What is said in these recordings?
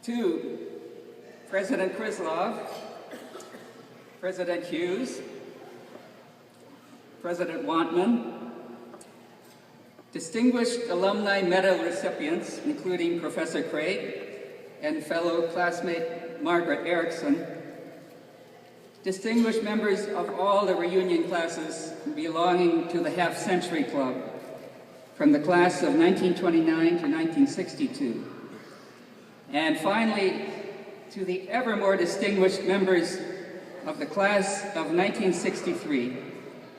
To President Krislov, President Hughes, President Wantman, distinguished alumni medal recipients, including Professor Craig and fellow classmate Margaret Erickson, distinguished members of all the reunion classes belonging to the Half Century Club from the class of 1929 to 1962, and finally to the ever more distinguished members of the class of 1963,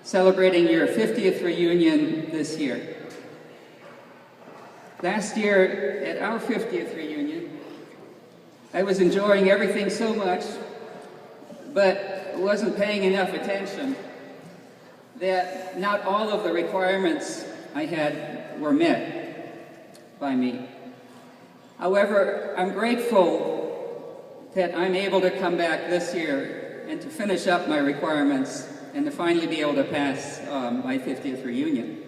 celebrating your 50th reunion this year. Last year, at our 50th reunion, I was enjoying everything so much, but wasn't paying enough attention that not all of the requirements I had were met by me. However, I'm grateful that I'm able to come back this year and to finish up my requirements and to finally be able to pass my 50th reunion.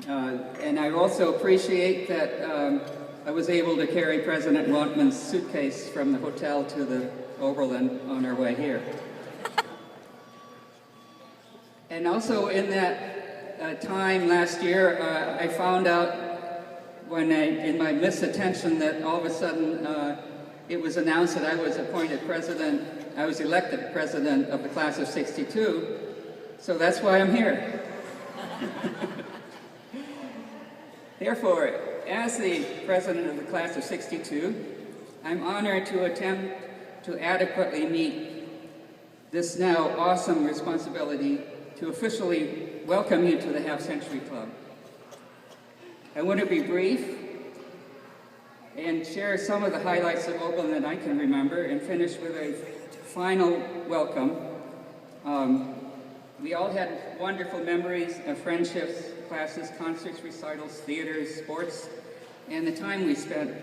And I also appreciate that I was able to carry President Wantman's suitcase from the hotel to the Oberlin on our way here. And also in that time last year, I found out in my misattention that all of a sudden it was announced that I was appointed president, I was elected president of the class of 62, so that's why I'm here. Therefore, as the president of the class of 62, I'm honored to attempt to adequately meet this now awesome responsibility to officially welcome you to the Half Century Club. I want to be brief and share some of the highlights of Oberlin that I can remember and finish with a final welcome. We all had wonderful memories of friendships, classes, concerts, recitals, theaters, sports, and the time we spent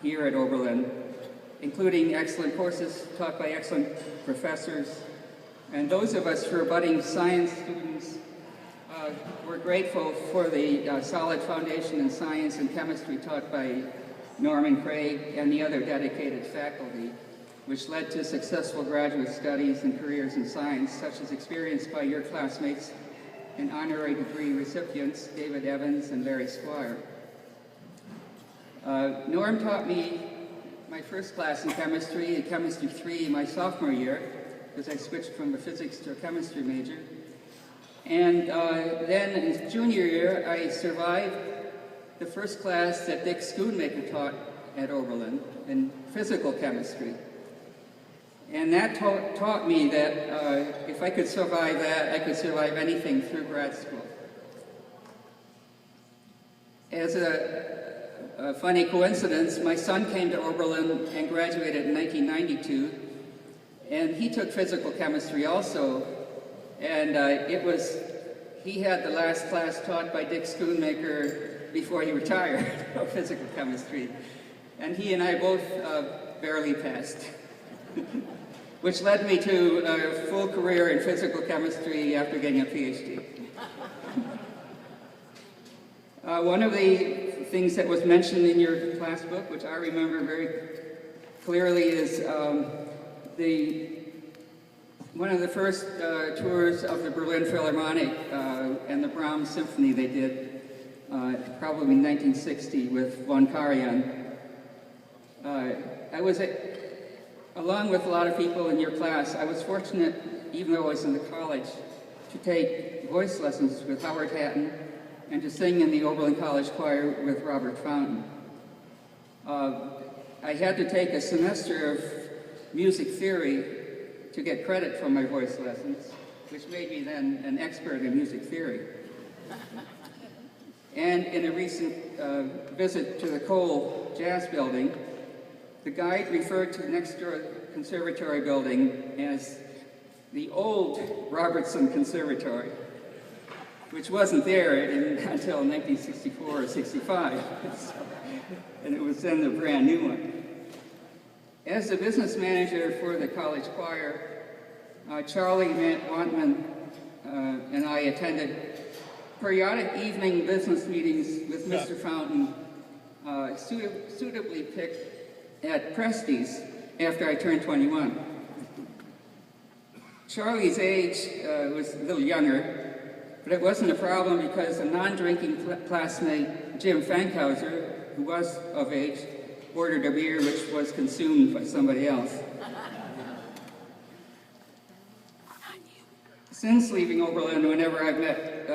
here at Oberlin, including excellent courses taught by excellent professors. And those of us who are budding science students, we're grateful for the solid foundation in science and chemistry taught by Norman Craig and the other dedicated faculty, which led to successful graduate studies and careers in science, such as experienced by your classmates and honorary degree recipients, David Evans and Larry Squire. Norm taught me my first class in chemistry, Chemistry 3, my sophomore year, because I switched from a physics to a chemistry major. And then in junior year, I survived the first class that Dick Schoonmaker taught at Oberlin in physical chemistry. And that taught me that if I could survive that, I could survive anything through grad school. As a funny coincidence, my son came to Oberlin and graduated in 1992, and he took physical chemistry also. And he had the last class taught by Dick Schoonmaker before he retired of physical chemistry. And he and I both barely passed, which led me to a full career in physical chemistry after getting a PhD. One of the things that was mentioned in your class book, which I remember very clearly, is one of the first tours of the Berlin Philharmonic and the Brahms Symphony they did, probably in 1960 with von Karajan. I was, along with a lot of people in your class, I was fortunate, even though I was in the college, to take voice lessons with Howard Hatton and to sing in the Oberlin College Choir with Robert Fountain. I had to take a semester of music theory to get credit for my voice lessons, which made me then an expert in music theory. And in a recent visit to the Cole Jazz Building, the guide referred to the next door conservatory building as the old Robertson Conservatory, which wasn't there until 1964 or 65, and it was then the brand new one. As the business manager for the college choir, Charlie Wantman and I attended periodic evening business meetings with Mr. Fountain, suitably picked at Presti's after I turned 21. Charlie's age was a little younger, but it wasn't a problem because a non-drinking classmate, Jim Fankhauser, who was of age, ordered a beer which was consumed by somebody else. Since leaving Oberlin, whenever I've met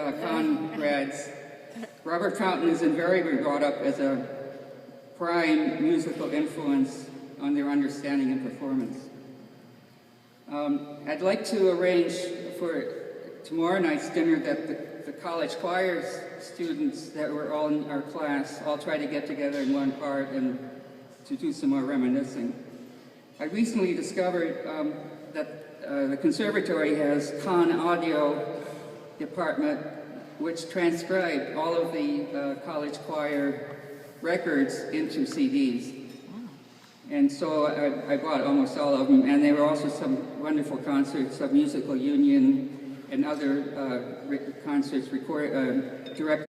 grads, Robert Fountain is invariably brought up as a prime musical influence on their understanding and performance. I'd like to arrange for tomorrow night's dinner that the college choir students that were all in our class all try to get together in one part and to do some more reminiscing. I recently discovered that the conservatory has Con Audio department which transcribed all of the college choir records into CDs. And so I bought almost all of them, and there were also some wonderful concerts of Musical Union and other concerts directed